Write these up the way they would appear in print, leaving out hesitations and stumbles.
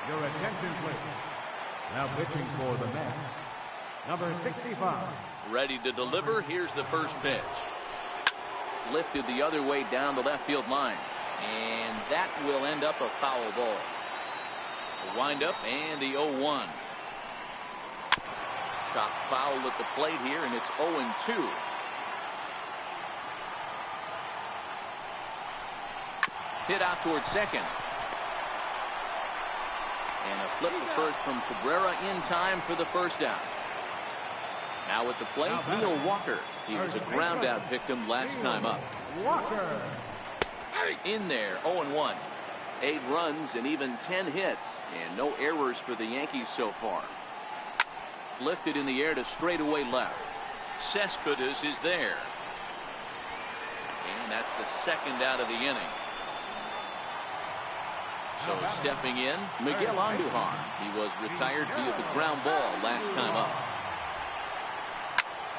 Your attention, please. Now pitching for the Mets, number 65. Ready to deliver. Here's the first pitch. Lifted the other way down the left field line. And that will end up a foul ball. The windup and the 0-1. Chopped foul at the plate here, and it's 0-2. Hit out towards second. And a flip to first from Cabrera in time for the first out. Now at the plate, Neil Walker. He was a ground out victim last time up. Walker. In there, 0-1. 8 runs and even 10 hits. And no errors for the Yankees so far. Lifted in the air to straightaway left. Cespedes is there. And that's the second out of the inning. So stepping in, Miguel Andujar. He was retired via the ground ball last time up.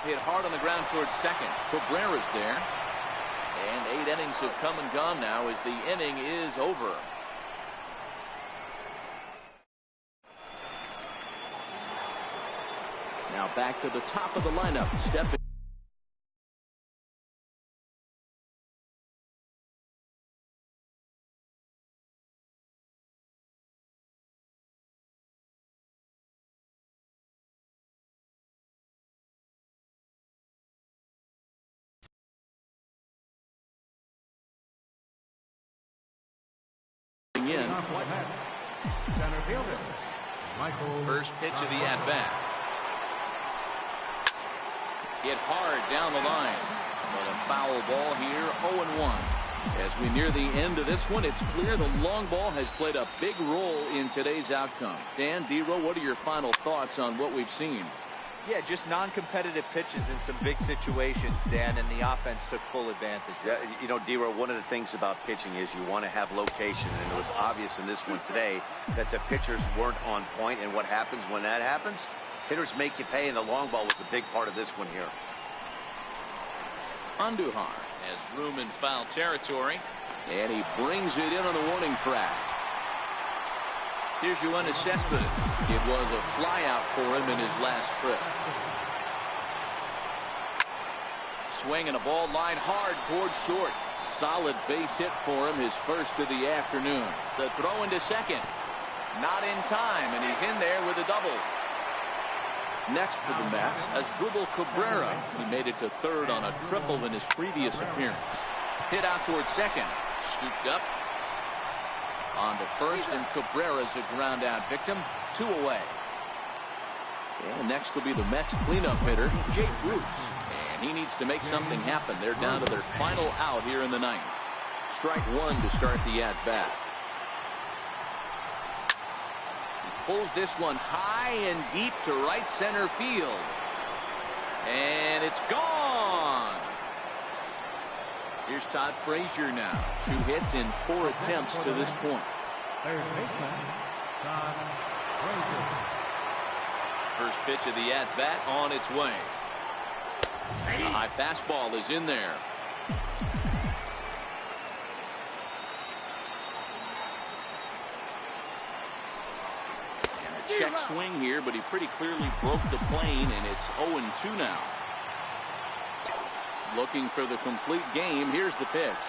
Hit hard on the ground towards second. Cabrera's there. And 8 innings have come and gone now as the inning is over. Now back to the top of the lineup. Stepping in. Center fielder, Michael. First pitch of the at-bat. Hit hard down the line. But a foul ball here, 0-1. As we near the end of this one, it's clear the long ball has played a big role in today's outcome. Dan, D-Row, what are your final thoughts on what we've seen? Yeah, just non-competitive pitches in some big situations, Dan, and the offense took full advantage. Yeah, you know, D-Row, one of the things about pitching is you want to have location, and it was obvious in this one today that the pitchers weren't on point, and what happens when that happens? Hitters make you pay, and the long ball was a big part of this one here. Andujar has room in foul territory, and he brings it in on the warning track. Here's Yoenis Cespedes. It was a flyout for him in his last trip. Swinging a ball line hard towards short. Solid base hit for him, his first of the afternoon. The throw into second. Not in time, and he's in there with a double. Next for the Mets, Asdrubal Cabrera. He made it to third on a triple in his previous appearance. Hit out towards second. Scooped up. On to first, and Cabrera's a ground out victim. 2 away. And next will be the Mets cleanup hitter, Jake Bruce. And he needs to make something happen. They're down to their final out here in the ninth. Strike one to start the at-bat. He pulls this one high and deep to right center field. And it's gone. Here's Todd Frazier now. 2 hits in 4 attempts to this point. Third baseman, Todd Frazier. First pitch of the at-bat on its way. A high fastball is in there. And a check swing here, but he pretty clearly broke the plane, and it's 0-2 now. Looking for the complete game. Here's the pitch.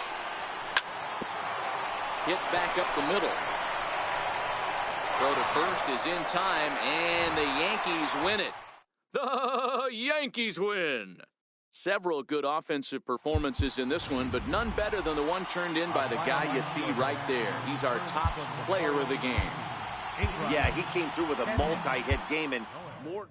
Hit back up the middle. Throw to first is in time, and the Yankees win it. The Yankees win. Several good offensive performances in this one, but none better than the one turned in by the guy you see right there. He's our top player of the game. Yeah, he came through with a multi-hit game, and more.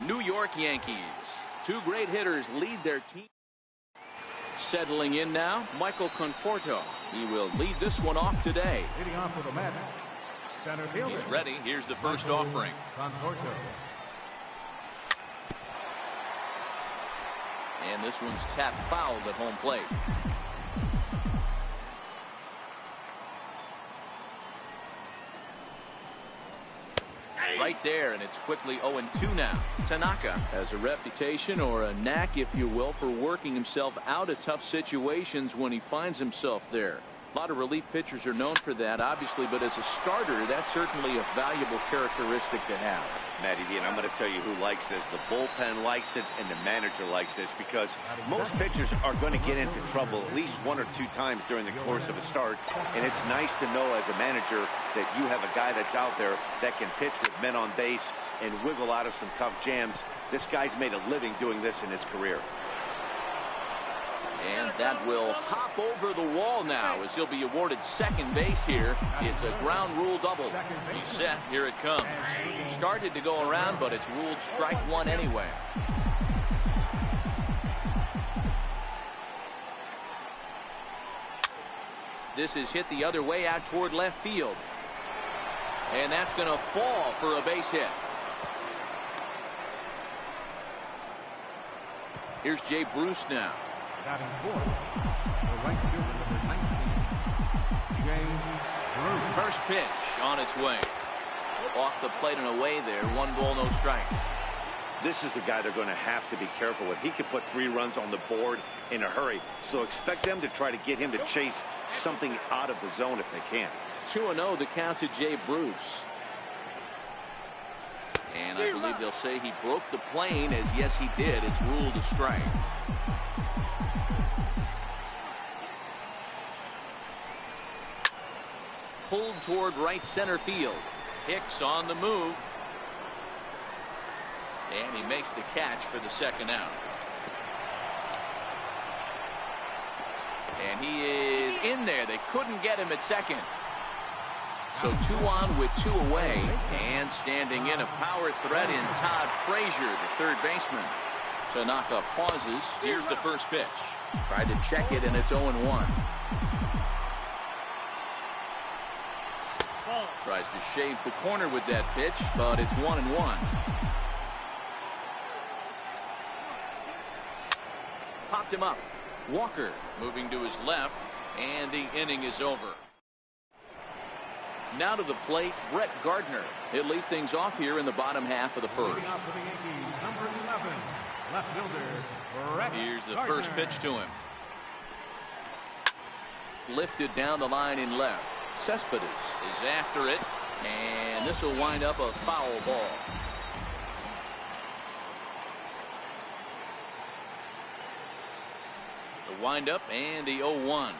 New York Yankees. Two great hitters lead their team. Settling in now, Michael Conforto. He will lead this one off today. Leading off with the match, center fielder. He's ready. Here's the first offering. Conforto. And this one's tapped foul at home plate. Right there, and it's quickly 0-2 now. Tanaka has a reputation, or a knack, if you will, for working himself out of tough situations when he finds himself there. A lot of relief pitchers are known for that, obviously, but as a starter, that's certainly a valuable characteristic to have. Matty D, and I'm going to tell you who likes this. The bullpen likes it, and the manager likes this, because most pitchers are going to get into trouble at least 1 or 2 times during the course of a start, and it's nice to know as a manager that you have a guy that's out there that can pitch with men on base and wiggle out of some tough jams. This guy's made a living doing this in his career. And that will hop over the wall now as he'll be awarded second base here. It's a ground rule double. He's set. Here it comes. Started to go around, but it's ruled strike one anyway. This is hit the other way out toward left field. And that's going to fall for a base hit. Here's Jay Bruce now. Batting fourth, the right fielder, number 19, James Bruce. First pitch on its way. Off the plate and away there. 1 ball, no strikes. This is the guy they're going to have to be careful with. He could put 3 runs on the board in a hurry. So expect them to try to get him to chase something out of the zone if they can. 2-0 the count to Jay Bruce. And I believe they'll say he broke the plane, as yes he did. It's ruled a strike. Pulled toward right center field. Hicks on the move. And he makes the catch for the second out. And he is in there. They couldn't get him at second. So 2 on with 2 away. And standing in, a power threat in Todd Frazier, the third baseman. Tanaka pauses. Here's the first pitch. Tried to check it, and it's 0-1. Tries to shave the corner with that pitch, but it's 1-1. Popped him up. Walker moving to his left, and the inning is over. Now to the plate, Brett Gardner. He'll lead things off here in the bottom half of the first. Leading off for the Yankees, number 11, left fielder, Brett Here's the Gardner. first pitch to him. Lifted down the line in left. Cespedes is after it, and this will wind up a foul ball. The windup and the 0-1.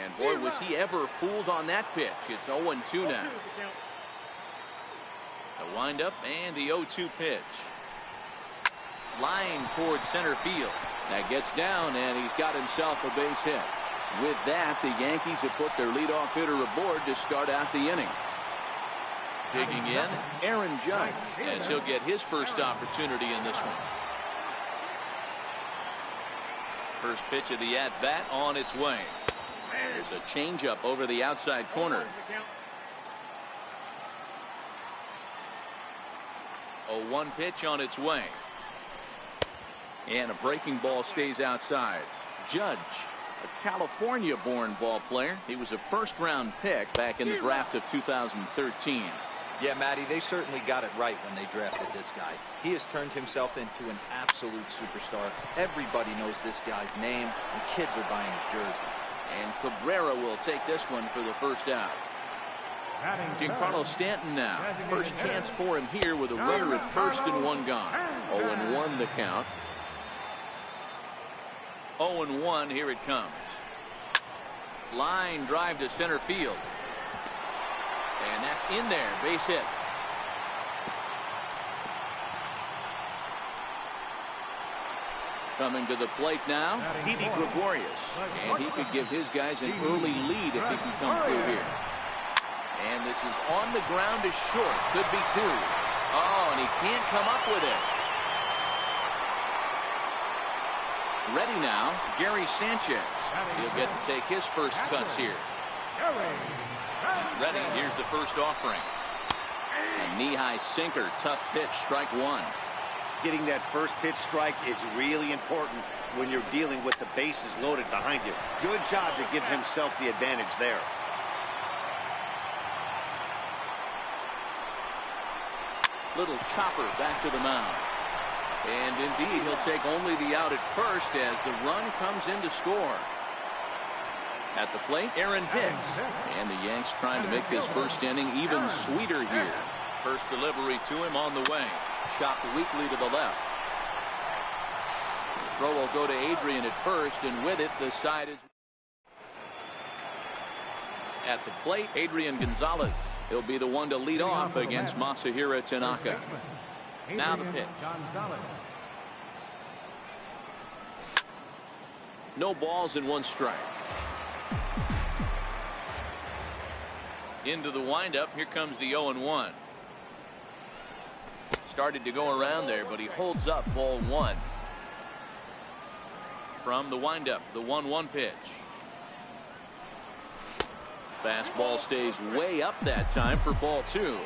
And boy, was he ever fooled on that pitch. It's 0-2 now. The windup and the 0-2 pitch. Line towards center field. That gets down, and he's got himself a base hit. With that, the Yankees have put their leadoff hitter aboard to start out the inning. Digging in, Aaron Judge, as he'll get his first opportunity in this one. First pitch of the at-bat on its way. There's a changeup over the outside corner. 0-1 pitch on its way. And a breaking ball stays outside. Judge, a California-born ball player. He was a first-round pick back in the draft of 2013. Yeah, Matty, they certainly got it right when they drafted this guy. He has turned himself into an absolute superstar. Everybody knows this guy's name, and kids are buying his jerseys. And Cabrera will take this one for the first out. Giancarlo Stanton now. First chance for him here with a runner at first and 1 gone. 0-1 the count. 0-1, here it comes. Line drive to center field. And that's in there, base hit. Coming to the plate now, Didi Gregorius. And he could give his guys an early lead if he can come through here. And this is on the ground to short. Could be 2. Oh, and he can't come up with it. Ready now, Gary Sanchez. He'll get to take his first cuts here. Ready, here's the first offering. A knee-high sinker, tough pitch, strike one. Getting that first pitch strike is really important when you're dealing with the bases loaded behind you. Good job to give himself the advantage there. Little chopper back to the mound. And indeed, he'll take only the out at first as the run comes in to score. At the plate, Aaron Hicks. And the Yanks trying to make this first inning even sweeter here. First delivery to him on the way. Chopped weakly to the left. The throw will go to Adrian at first, and with it, the side is... At the plate, Adrian Gonzalez. He'll be the one to lead off against Masahiro Tanaka. Now the pitch. No balls and one strike. Into the windup. Here comes the 0-1. Started to go around there, but he holds up ball one. From the windup, the 1-1 pitch. Fastball stays way up that time for ball two.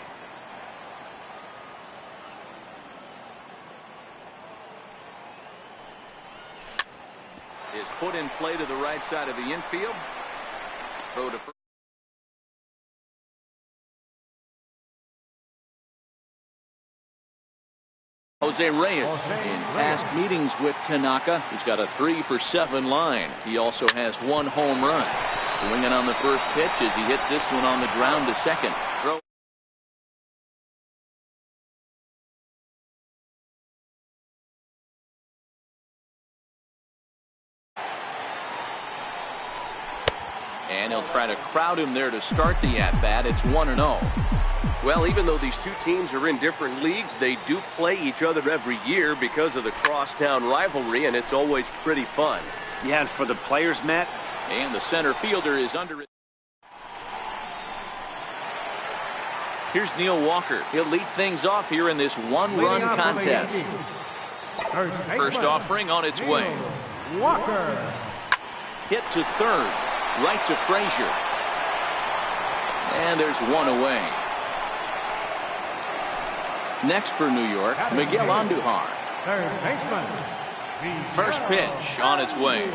Is put in play to the right side of the infield. Throw to first. Jose Reyes in past meetings with Tanaka. He's got a 3-for-7 line. He also has one home run. Swinging on the first pitch as he hits this one on the ground to second. Throw. And he'll try to crowd him there to start the at-bat. It's 1-0. Well, even though these two teams are in different leagues, they do play each other every year because of the crosstown rivalry, and it's always pretty fun. Yeah, and for the players, Matt. And the center fielder is under it. Here's Neil Walker. He'll lead things off here in this one-run contest. First offering on its way. Walker. Hit to third. Right to Frazier. And there's one away. Next for New York, Miguel Andujar. Third baseman. First pitch on its way.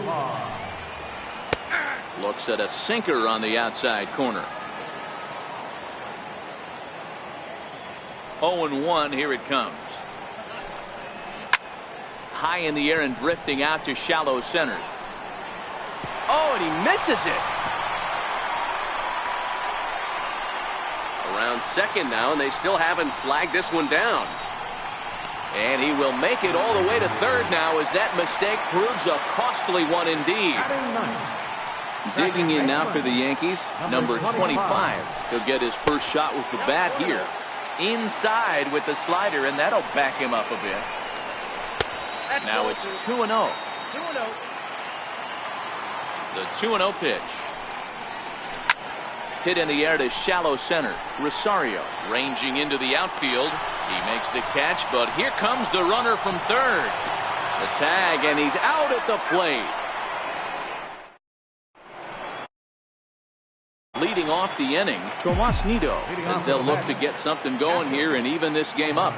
Looks at a sinker on the outside corner. 0-1, here it comes. High in the air and drifting out to shallow center. Oh, and he misses it. Around second now, and they still haven't flagged this one down. And he will make it all the way to third now as that mistake proves a costly one indeed. Digging in now for the Yankees, number 25. He'll get his first shot with the bat here. Inside with the slider, and that'll back him up a bit. Now it's 2-0. The 2-0 pitch. Hit in the air to shallow center. Rosario ranging into the outfield. He makes the catch, but here comes the runner from third. The tag, and he's out at the plate. Leading off the inning, Tomas Nido, as they'll look to get something going here and even this game up.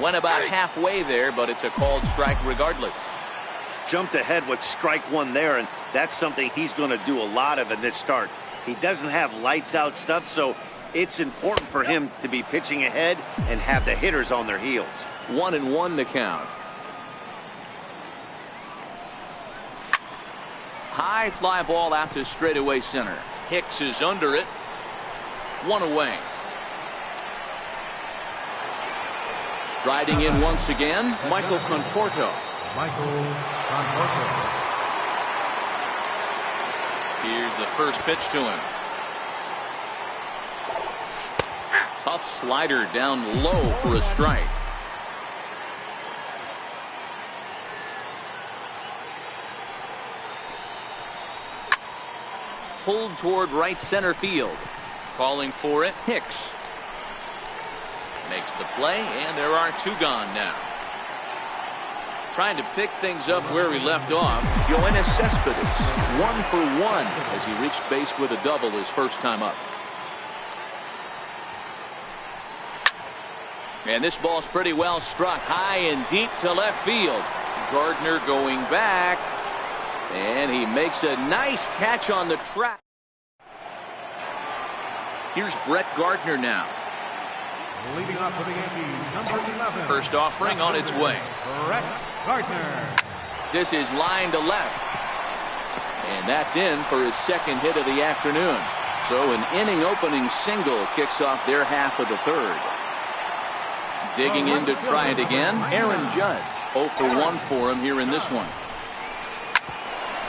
Went about halfway there, but it's a called strike regardless. Jumped ahead with strike one there, and that's something he's going to do a lot of in this start. He doesn't have lights out stuff, so it's important for him to be pitching ahead and have the hitters on their heels. 1-1 to count. High fly ball out to straightaway center. Hicks is under it. One away. Riding in once again, Michael Conforto. Here's the first pitch to him. Tough slider down low for a strike. Pulled toward right center field. Calling for it, Hicks. Makes the play, and there are 2 gone now. Trying to pick things up where he left off. Yoenis Cespedes, 1 for 1 as he reached base with a double his first time up. And this ball's pretty well struck high and deep to left field. Gardner going back, and he makes a nice catch on the track. Here's Brett Gardner now. Leading off for the Yankees, number 11. First offering on its way. Brett Gardner. This is line to left. And that's in for his second hit of the afternoon. So an inning opening single kicks off their half of the third. Digging in to try it again, Aaron Judge. 0 for 1 for him here in this one.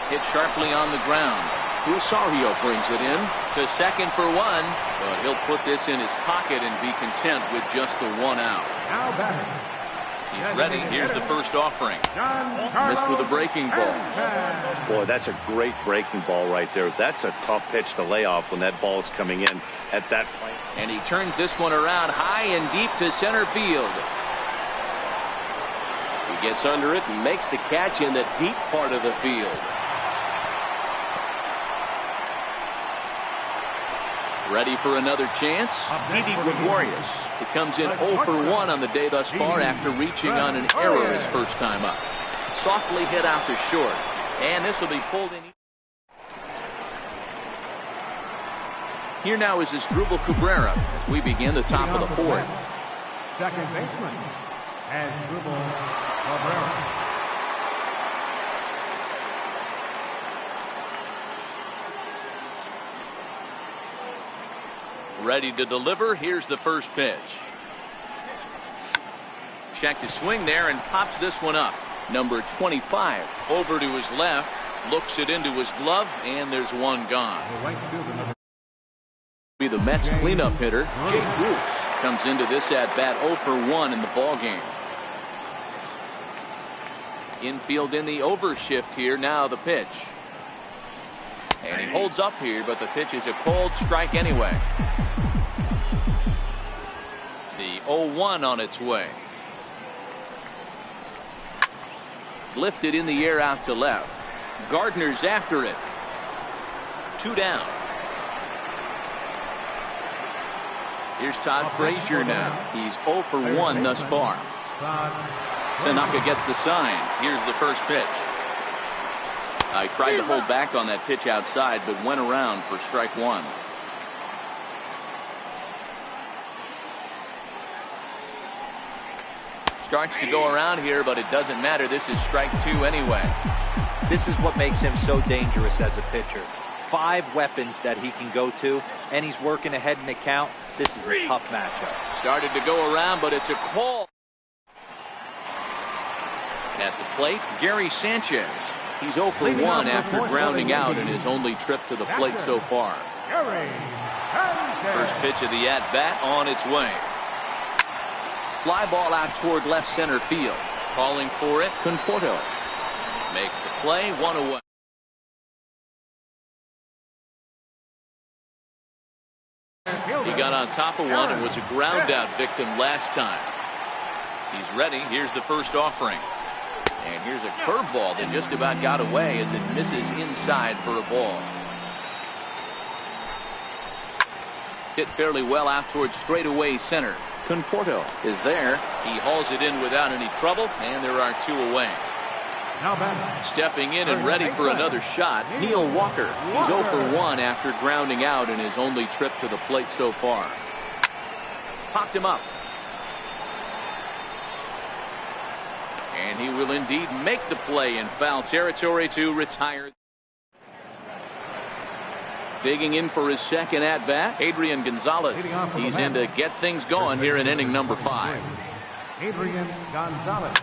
Hit sharply on the ground. Rosario brings it in to second for 1, but he'll put this in his pocket and be content with just the 1 out. Now batting. He's ready. Here's the first offering. Missed with a breaking ball. Boy, that's a great breaking ball right there. That's a tough pitch to lay off when that ball is coming in at that point. And he turns this one around high and deep to center field. He gets under it and makes the catch in the deep part of the field. Ready for another chance? Didi Gregorius. He comes in 0 for 1 on the day thus far after reaching on an error his first time up. Softly hit out to short. And this will be pulled in. Here now is Asdrubal Cabrera as we begin the top of the 4th. Second baseman, Asdrubal Cabrera. Ready to deliver. Here's the first pitch. Check to swing there and pops this one up. Number 25 over to his left, looks it into his glove, and there's 1 gone. Be the Mets cleanup hitter. Jay Bruce comes into this at bat 0 for 1 in the ball game. Infield in the overshift here. Now the pitch. And he holds up here, but the pitch is a cold strike anyway. The 0-1 on its way. Lifted in the air out to left. Gardner's after it. 2 down. Here's Todd Frazier now. He's 0 for 1 thus far. Tanaka gets the sign. Here's the first pitch. I tried to hold back on that pitch outside, but went around for strike 1. Starts to go around here, but it doesn't matter. This is strike 2 anyway. This is what makes him so dangerous as a pitcher. 5 weapons that he can go to, and he's working ahead in the count. This is a tough matchup. Started to go around, but it's a call. At the plate, Gary Sanchez. He's 0 for 1 after grounding out in his only trip to the plate so far. First pitch of the at-bat on its way. Fly ball out toward left center field. Calling for it, Conforto. Makes the play, 1 away. He got on top of one and was a ground out victim last time. He's ready. Here's the first offering. And here's a curveball that just about got away as it misses inside for a ball. Hit fairly well out towards straightaway center. Conforto is there. He hauls it in without any trouble, and there are 2 away. Stepping in and ready for another shot, Neil Walker. He's 0 for 1 after grounding out in his only trip to the plate so far. Popped him up. And he will indeed make the play in foul territory to retire. Digging in for his second at-bat, Adrian Gonzalez. He's in to get things going here in inning number 5. Adrian Gonzalez.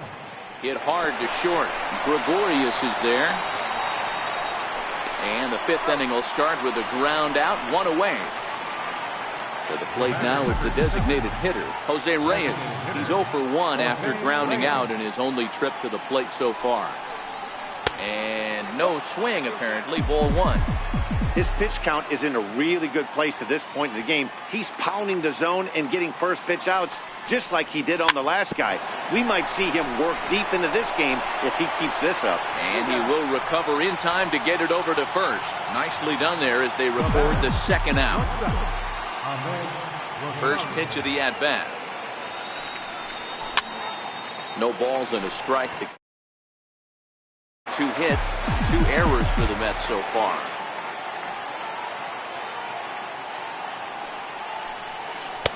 Hit hard to short. Gregorius is there. And the 5th inning will start with a ground out, 1 away. To the plate now is the designated hitter, Jose Reyes. He's 0 for 1 after grounding out in his only trip to the plate so far. And no swing apparently, ball 1. His pitch count is in a really good place at this point in the game. He's pounding the zone and getting first pitch outs just like he did on the last guy. We might see him work deep into this game if he keeps this up. And he will recover in time to get it over to first. Nicely done there as they record the second out. First pitch of the at-bat. No balls and a strike. 2 hits, 2 errors for the Mets so far.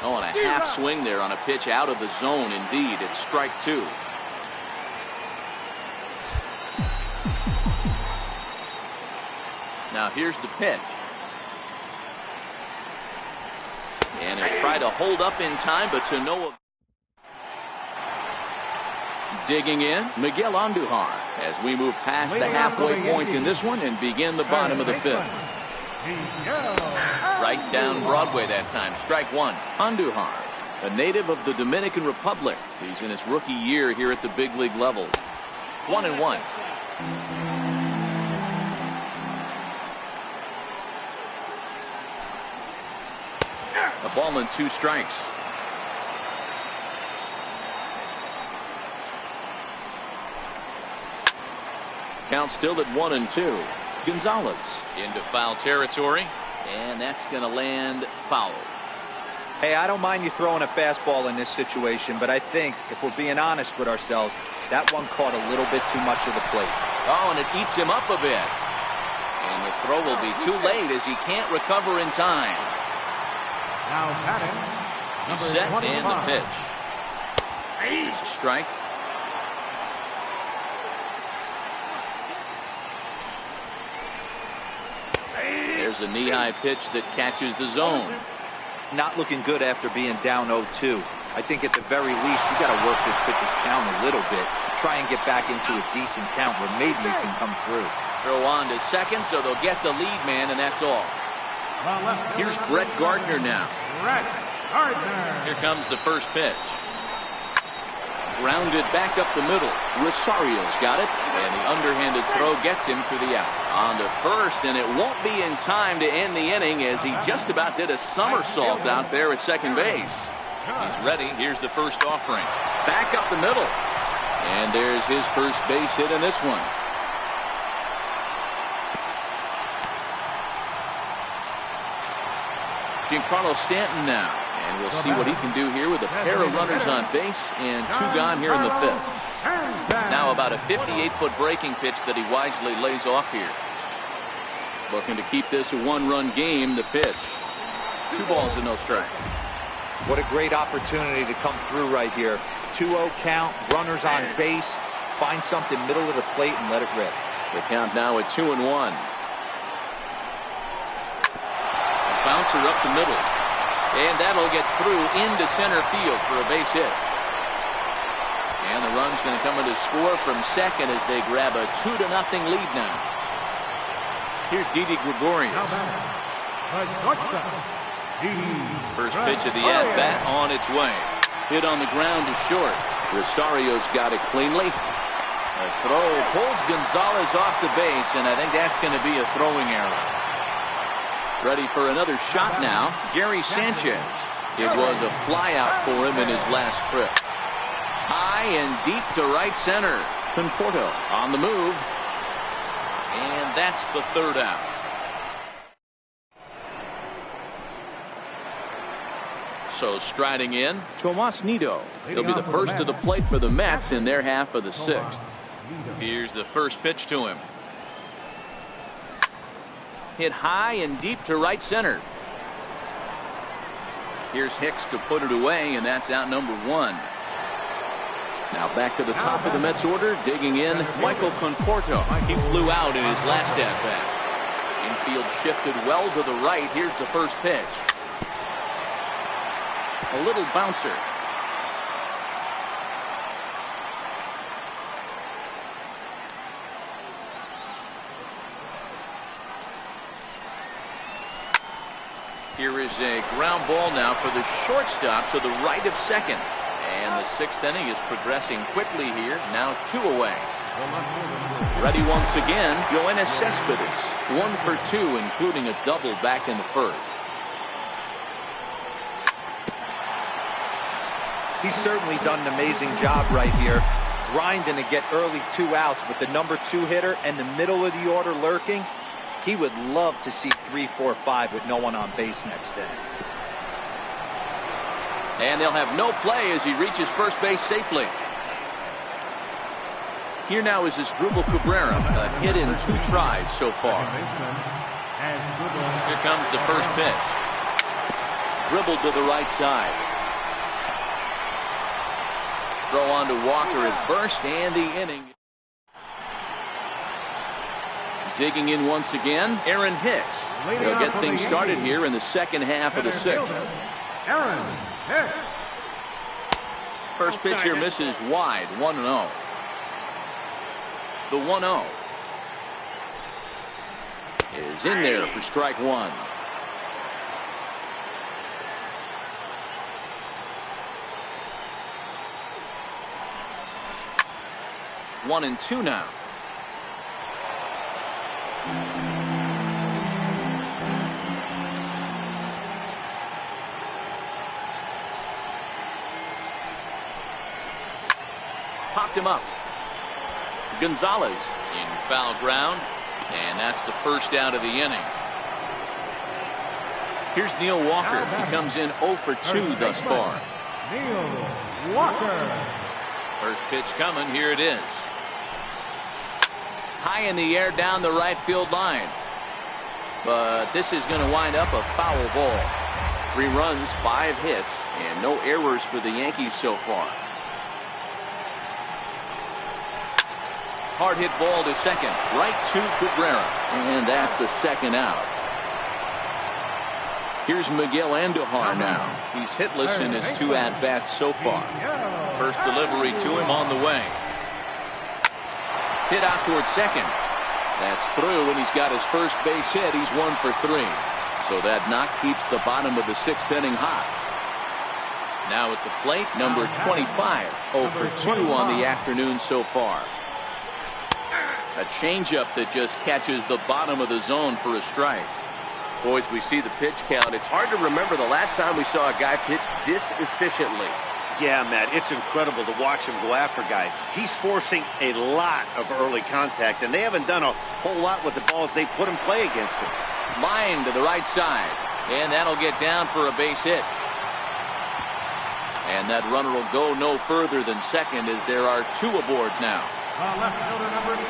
Oh, and a half swing there on a pitch out of the zone. Indeed, it's strike 2. Now here's the pitch. And he'll try to hold up in time, but to no. Digging in, Miguel Andujar as we move past the halfway point in this one and begin the bottom of the 5th. Right down Broadway that time. Strike 1. Andujar, a native of the Dominican Republic. He's in his rookie year here at the big league level. 1-1. A ball and 2 strikes. Count still at 1-2. Gonzalez into foul territory, and that's going to land foul. Hey, I don't mind you throwing a fastball in this situation, but I think if we're being honest with ourselves, that one caught a little bit too much of the plate. Oh, and it eats him up a bit. And the throw will be too late as he can't recover in time. Now batting, number Set 25. and the pitch. Here's a strike. There's a knee-high pitch that catches the zone. Not looking good after being down 0-2. I think at the very least you got to work this pitcher's count a little bit. Try and get back into a decent count where maybe you can come through. Throw on to second, so they'll get the lead man, and that's all. Here's Brett Gardner now. Brett Gardner. Here comes the first pitch. Grounded back up the middle. Rosario's got it, and the underhanded throw gets him for the out. On to first, and it won't be in time to end the inning as he just about did a somersault out there at second base. He's ready. Here's the first offering. Back up the middle. And there's his first base hit in this one. Giancarlo Stanton now. And we'll see what he can do here with a pair of runners on base and 2 gone here in the 5th. Now about a 58-foot breaking pitch that he wisely lays off here. Looking to keep this a 1-run game. The pitch. 2 balls and no strikes. What a great opportunity to come through right here. 2-0 count, runners on base. Find something middle of the plate and let it rip. The count now at 2-1. Bouncer up the middle. And that'll get through into center field for a base hit. And the run's going to come in to score from second as they grab a 2-0 lead now. Here's Didi Gregorius. First pitch of the at-bat on its way. Hit on the ground to short. Rosario's got it cleanly. A throw pulls Gonzalez off the base, and I think that's going to be a throwing error. Ready for another shot now. Gary Sanchez. It was a flyout for him in his last trip. High and deep to right center. Conforto on the move. And that's the 3rd out. So striding in, Tomas Nido. He'll be the first to the plate for the Mets in their half of the 6th. Here's the first pitch to him. Hit high and deep to right center. Here's Hicks to put it away, and that's out number 1. Now back to the top of the Mets order, digging in, Michael Conforto. He flew out in his last at-bat. Infield shifted well to the right. Here's the first pitch. A little bouncer. Here is a ground ball now for the shortstop to the right of second. And the 6th inning is progressing quickly here. Now 2 away. Ready once again, Yoenis Cespedes. 1 for 2, including a double back in the first. He's certainly done an amazing job right here, grinding to get early 2 outs with the number 2 hitter and the middle of the order lurking. He would love to see 3, 4, 5 with no one on base next day. And they'll have no play as he reaches first base safely. Here now is Asdrubal Cabrera, a hit in 2 tries so far. Here comes the first pitch. Dribbled to the right side. Throw on to Walker at first, and the inning. Digging in once again, Aaron Hicks. He'll get things started here in the second half of the 6th. Aaron Hicks. First pitch here misses wide, 1-0. The 1-0 is in there for strike 1. One and 2 now. Popped him up. Gonzalez in foul ground, and that's the first out of the inning. Here's Neil Walker. He comes in 0 for 2 thus far. Neil Walker. First pitch coming. Here it is. High in the air down the right field line. But this is going to wind up a foul ball. 3 runs, 5 hits, and no errors for the Yankees so far. Hard hit ball to second, right to Cabrera, and that's the second out. Here's Miguel Andujar now. He's hitless in his 2 at-bats so far. First delivery to him on the way. Hit out towards second. That's through, and he's got his first base hit. He's 1 for 3. So that knock keeps the bottom of the 6th inning hot. Now at the plate, number 25. 0 for 2 on the afternoon so far. A changeup that just catches the bottom of the zone for a strike. Boys, we see the pitch count. It's hard to remember the last time we saw a guy pitch this efficiently. Yeah, Matt, it's incredible to watch him go after guys. He's forcing a lot of early contact, and they haven't done a whole lot with the balls they put in play against him. Line to the right side, and that'll get down for a base hit. And that runner will go no further than second as there are 2 aboard now.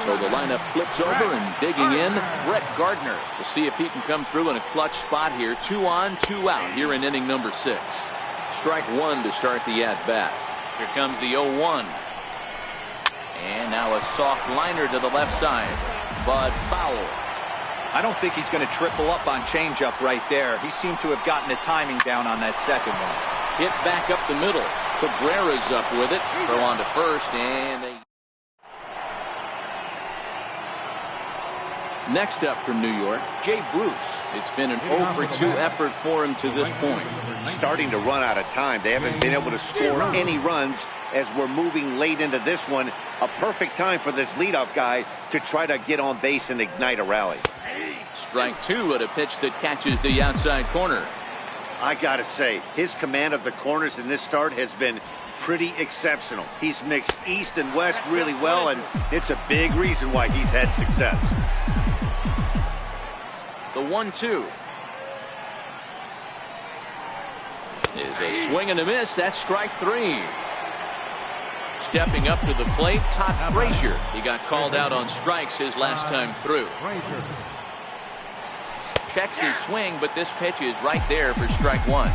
So the lineup flips over, and digging in, Brett Gardner. We'll see if he can come through in a clutch spot here. 2 on, 2 out here in inning number 6. Strike 1 to start the at-bat. Here comes the 0-1. And now a soft liner to the left side, but foul. I don't think he's going to triple up on changeup right there. He seemed to have gotten the timing down on that second one. Hit back up the middle. Cabrera's up with it. Throw on to first, and they... Next up from New York, Jay Bruce. It's been an 0 for 2 effort for him to this point. Starting to run out of time. They haven't been able to score any runs as we're moving late into this one. A perfect time for this leadoff guy to try to get on base and ignite a rally. Strike 2 at a pitch that catches the outside corner. I gotta say, his command of the corners in this start has been pretty exceptional. He's mixed east and west really well, and it's a big reason why he's had success. The 1-2 is a swing and a miss. That's strike 3. Stepping up to the plate, Todd Frazier. He got called out on strikes his last time through. Checks his swing, but this pitch is right there for strike 1.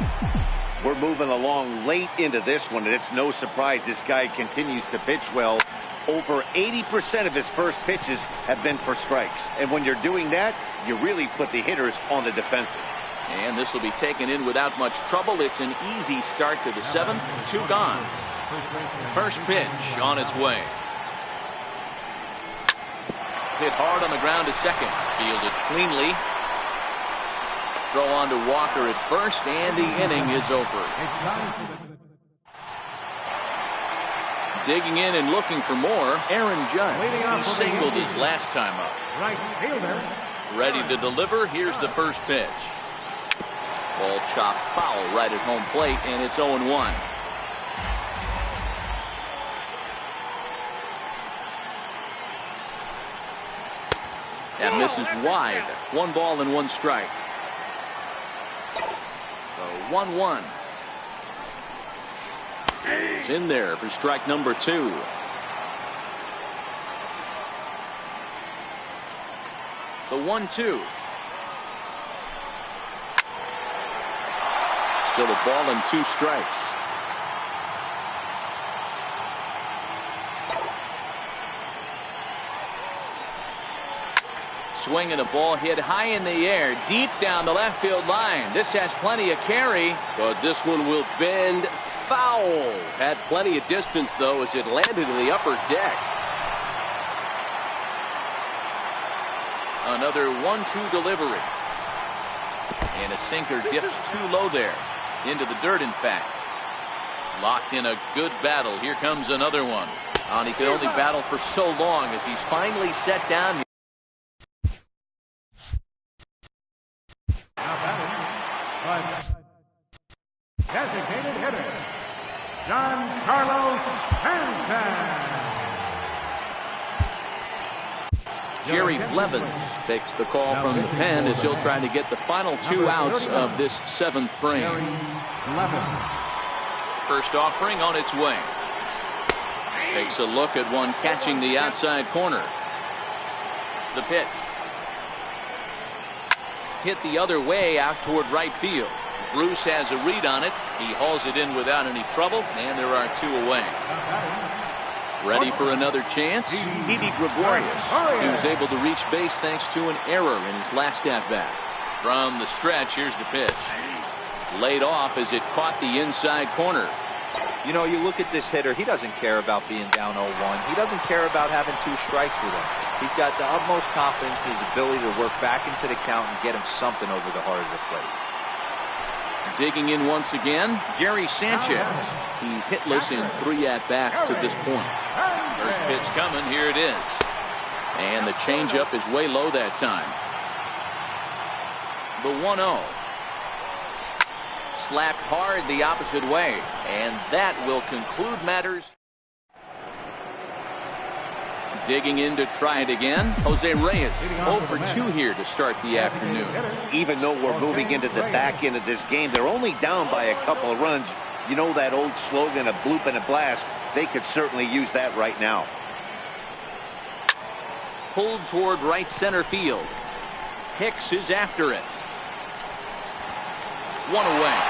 We're moving along late into this one, and it's no surprise this guy continues to pitch well. Over 80% of his first pitches have been for strikes. And when you're doing that, you really put the hitters on the defensive. And this will be taken in without much trouble. It's an easy start to the 7th. 2 gone. First pitch on its way. Hit hard on the ground to second. Fielded cleanly. Throw on to Walker at first, and the inning is over. Digging in and looking for more, Aaron Judge. He singled his last time up. Right fielder. Ready to deliver. Here's the first pitch. Ball chopped foul right at home plate, and it's 0-1. That misses wide. 1 ball and 1 strike. The 1-1. It's in there for strike number 2. The 1-2. Still a ball and 2 strikes. Swinging a ball hit high in the air, deep down the left field line. This has plenty of carry. But this one will bend foul. Had plenty of distance, though, as it landed in the upper deck. Another 1-2 delivery. And a sinker dips too low there. Into the dirt, in fact. Locked in a good battle. Here comes another one. And he could only battle for so long as he's finally set down. Now batting, designated hitter, Giancarlo Stanton. Jerry Blevins takes the call from the pen as he'll try to get the final 2 outs of this 7th frame. First offering on its way. Takes a look at one catching the outside corner. The pitch. Hit the other way out toward right field. Bruce has a read on it. He hauls it in without any trouble, and there are 2 away. Ready for another chance? Didi Gregorius. He was able to reach base thanks to an error in his last at-bat. From the stretch, here's the pitch. Laid off as it caught the inside corner. You know, you look at this hitter, he doesn't care about being down 0-1. He doesn't care about having 2 strikes with him. He's got the utmost confidence in his ability to work back into the count and get him something over the heart of the plate. Digging in once again, Gary Sanchez. He's hitless in 3 at-bats to this point. First pitch coming, here it is. And the changeup is way low that time. The 1-0. Slapped hard the opposite way. And that will conclude matters. Digging in to try it again, Jose Reyes 0 for 2 here to start the afternoon. Even though we're moving into the back end of this game, they're only down by a couple of runs. You know that old slogan, a bloop and a blast? They could certainly use that right now. Pulled toward right center field. Hicks is after it. 1 away.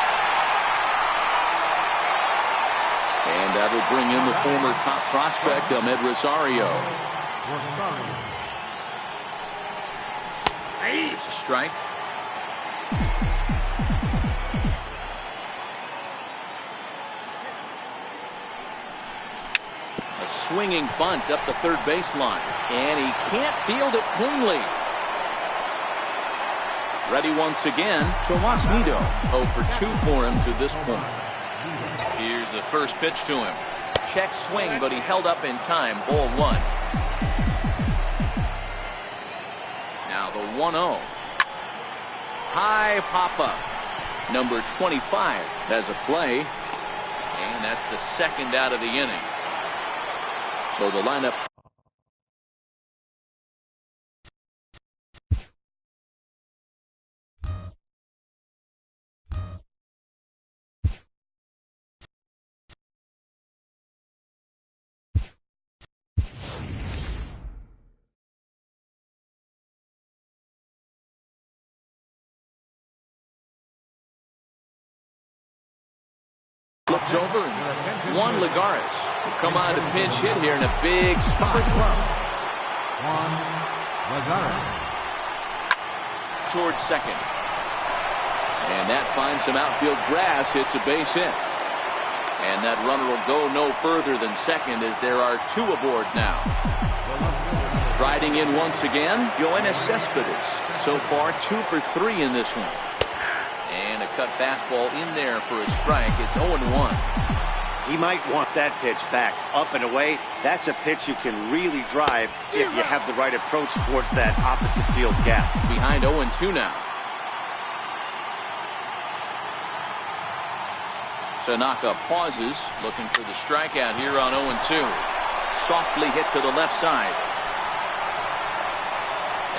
And that'll bring in the former top prospect, Ahmed Rosario. It's a strike. A swinging bunt up the third baseline. And he can't field it cleanly. Ready once again, Tomas Nido. 0 for 2 for him to this point. Here's the first pitch to him. Check swing, but he held up in time. Ball 1. Now the 1-0. High pop-up. Number 25 has a play. And that's the 2nd out of the inning. So the lineup. Flips over and Juan Lagares will come on to pinch hit here in a big spot. Juan Lagares. Towards second. And that finds some outfield grass. It's a base hit. And that runner will go no further than second as there are 2 aboard now. Riding in once again, Yoenis Cespedes. So far 2 for 3 in this one. And a cut fastball in there for a strike. It's 0-1. He might want that pitch back, up and away. That's a pitch you can really drive if you have the right approach towards that opposite field gap. Behind 0-2 now. Tanaka pauses, looking for the strikeout here on 0-2. Softly hit to the left side.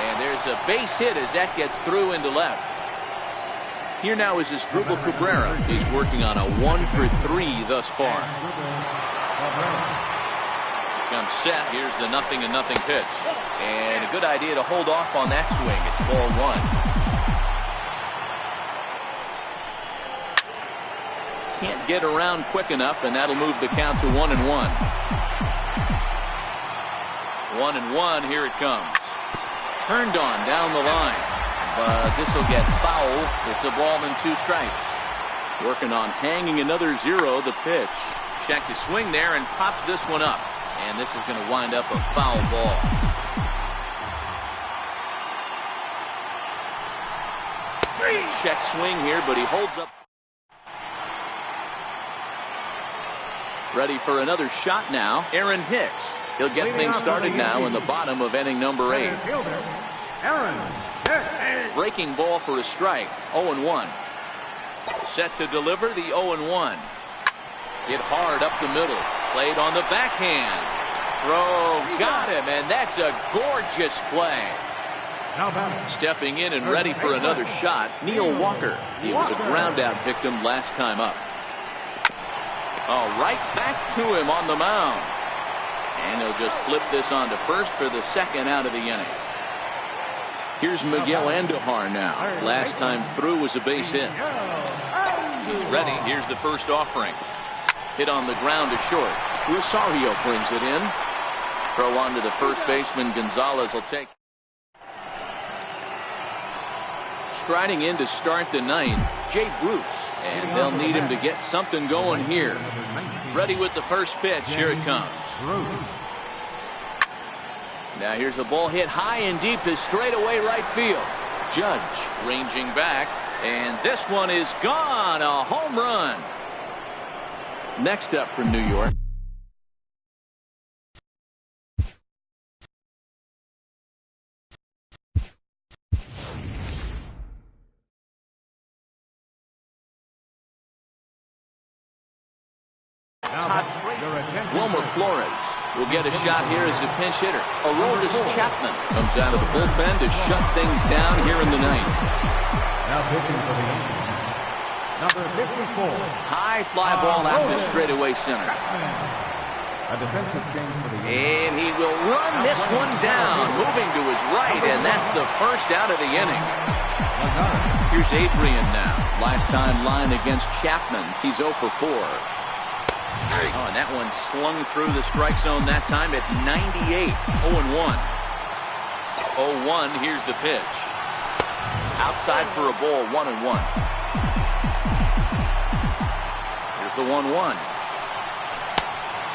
And there's a base hit as that gets through into left. Here now is Asdrubal Cabrera. He's working on a 1-for-3 thus far. Comes set. Here's the 0-0 pitch. And a good idea to hold off on that swing. It's ball 1. Can't get around quick enough, and that'll move the count to 1-1. 1-1. Here it comes. Turned on down the line. But this will get foul. It's a ball and 2 strikes. Working on hanging another 0. The pitch. Check to swing there and pops this one up. And this is going to wind up a foul ball. Check swing here, but he holds up. Ready for another shot now. Aaron Hicks. He'll get things started now in the bottom of inning number 8. Breaking ball for a strike. 0-1. Set to deliver the 0-1. Hit hard up the middle. Played on the backhand. Throw. Got him. And that's a gorgeous play. Stepping in and ready for another shot. Neil Walker. He was a ground out victim last time up. Oh, right back to him on the mound. And he'll just flip this on to first for the second out of the inning. Here's Miguel Andujar now. Last time through was a base hit. He's ready. Here's the first offering. Hit on the ground to short. Rosario brings it in. Throw on to the first baseman. Gonzalez will take. Striding in to start the 9th, Jay Bruce. And they'll need him to get something going here. Ready with the first pitch. Here it comes. Now here's a ball hit high and deep to straightaway right field. Judge ranging back, and this one is gone. A home run. Next up from New York. Wilmer Flores will get a shot here as a pinch hitter. Aroldis Chapman comes out of the bullpen to shut things down here in the 9th. Now pitching for the Yankees, number 54. High fly ball out to straightaway center. A defensive change for the And Yankees. he will run this one down, moving to his right, and that's the first out of the inning. Here's Adrian now. Lifetime line against Chapman. He's 0 for 4. Oh, and that one slung through the strike zone that time at 98. 0-1. 0-1. Here's the pitch. Outside for a ball. 1-1. Here's the 1-1.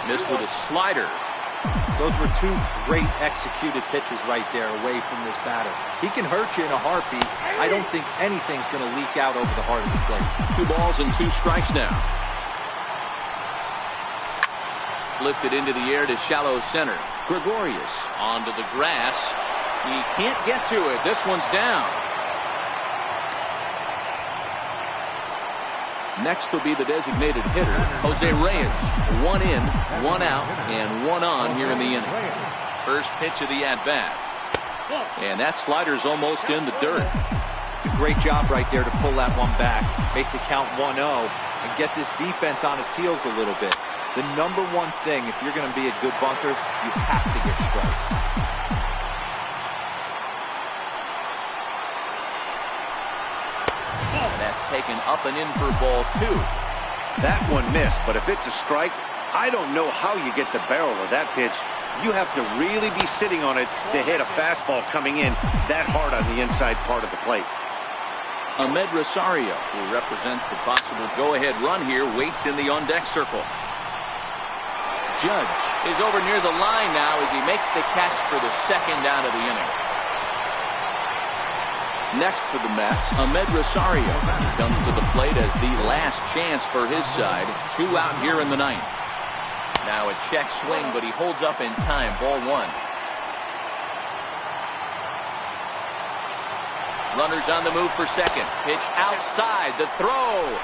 Missed with a slider. Those were 2 great executed pitches right there away from this batter. He can hurt you in a heartbeat. I don't think anything's going to leak out over the heart of the plate. 2 balls and 2 strikes now. Lifted into the air to shallow center. Gregorius onto the grass. He can't get to it. This one's down. Next will be the designated hitter, Jose Reyes. 1 in, 1 out, and 1 on here in the inning. First pitch of the at-bat. And that slider's almost in the dirt. It's a great job right there to pull that one back, make the count 1-0, and get this defense on its heels a little bit. The number one thing, if you're going to be a good bunter, you have to get strikes. That's taken up and in for ball 2. That one missed, but if it's a strike, I don't know how you get the barrel of that pitch. You have to really be sitting on it to hit a fastball coming in that hard on the inside part of the plate. Ahmed Rosario, who represents the possible go-ahead run here, waits in the on-deck circle. Judge is over near the line now as he makes the catch for the second out of the inning. Next for the Mets, Ahmed Rosario. He comes to the plate as the last chance for his side. 2 out here in the ninth. Now a check swing, but he holds up in time. Ball 1. Runners on the move for second. Pitch outside. The throw.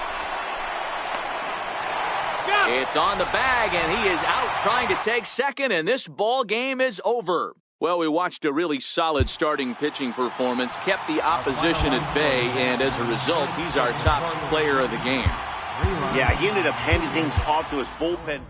It's on the bag, and he is out trying to take second, and this ball game is over. Well, we watched a really solid starting pitching performance, kept the opposition at bay, and as a result, he's our top player of the game. Yeah, he ended up handing things off to his bullpen.